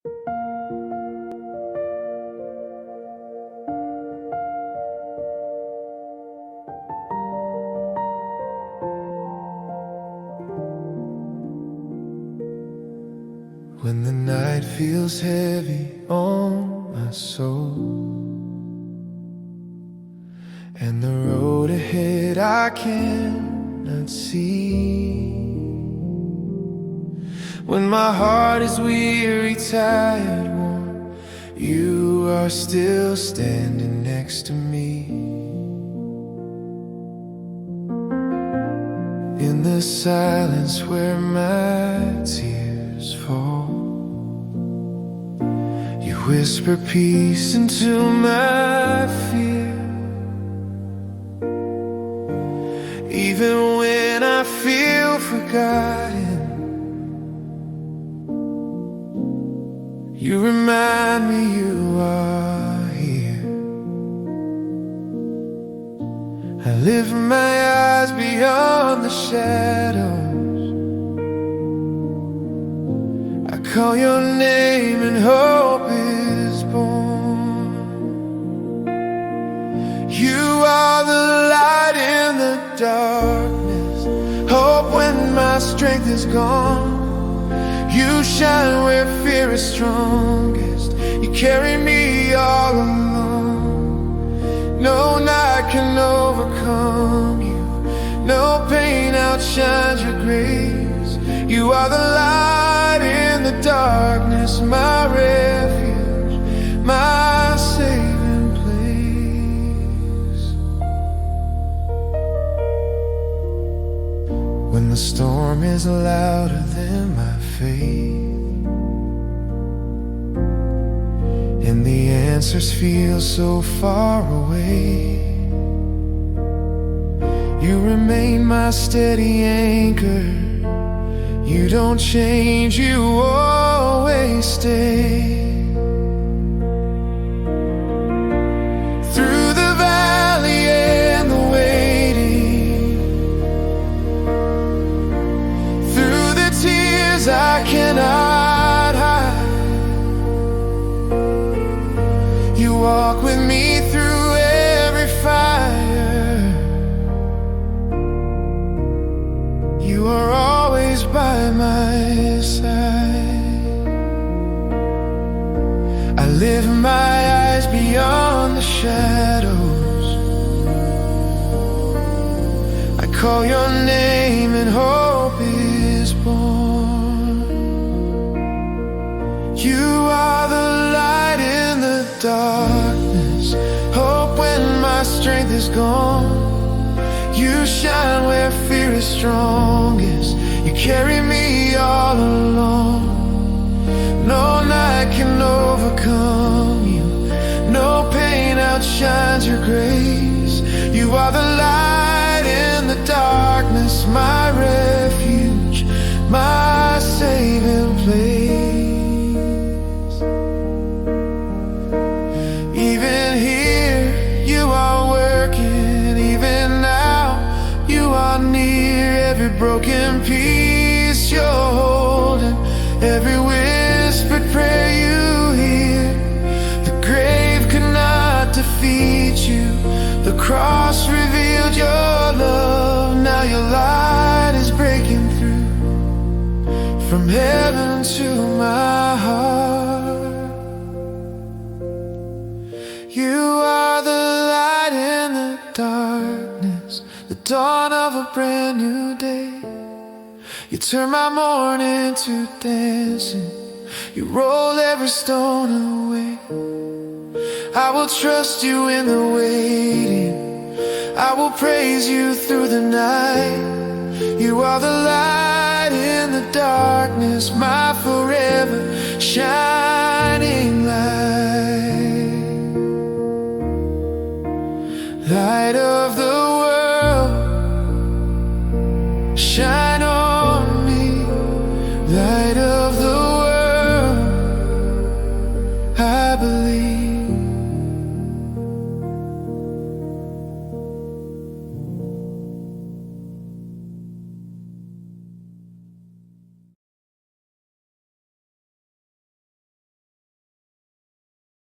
When the night feels heavy on my soul, and the road ahead I cannot see, when my heart is weary, tired, worn, you are still standing next to me. In the silence where my tears fall, you whisper peace into my fear. Even when I feel forgotten, you remind me you are here. I lift my eyes beyond the shadows, I call your name and hope is born. You are the light in the darkness, hope when my strength is gone. You shine where fear is strongest, you carry me all alone. No night can overcome you, no pain outshines your grace. You are the light in the darkness, my refuge, my saving place. When the storm is louder than my faith, and the answers feel so far away, you remain my steady anchor. You don't change, you always stay. Through the valley and the waiting, through the tears I cannot hide, you walk with me through every fire. You are always by my side. I lift my eyes beyond the shadows, I call your name and hope is born. You are the light in the darkness, hope when my strength is gone. You shine where fear is strongest, you carry me all alone. No night can overcome you, no pain outshines your grace. You are the light in the darkness, my refuge, my saving place. Even here you are working, even now you are near. Every broken piece you're holding, every whispered prayer you hear. The grave could not defeat you, the cross revealed your love. Now your light is breaking through, from heaven to my heart. You are the light in the darkness, the dawn of a brand new day. You turn my mourning to dancing, you roll every stone away. I will trust you in the waiting, I will praise you through the night. You are the light in the darkness, my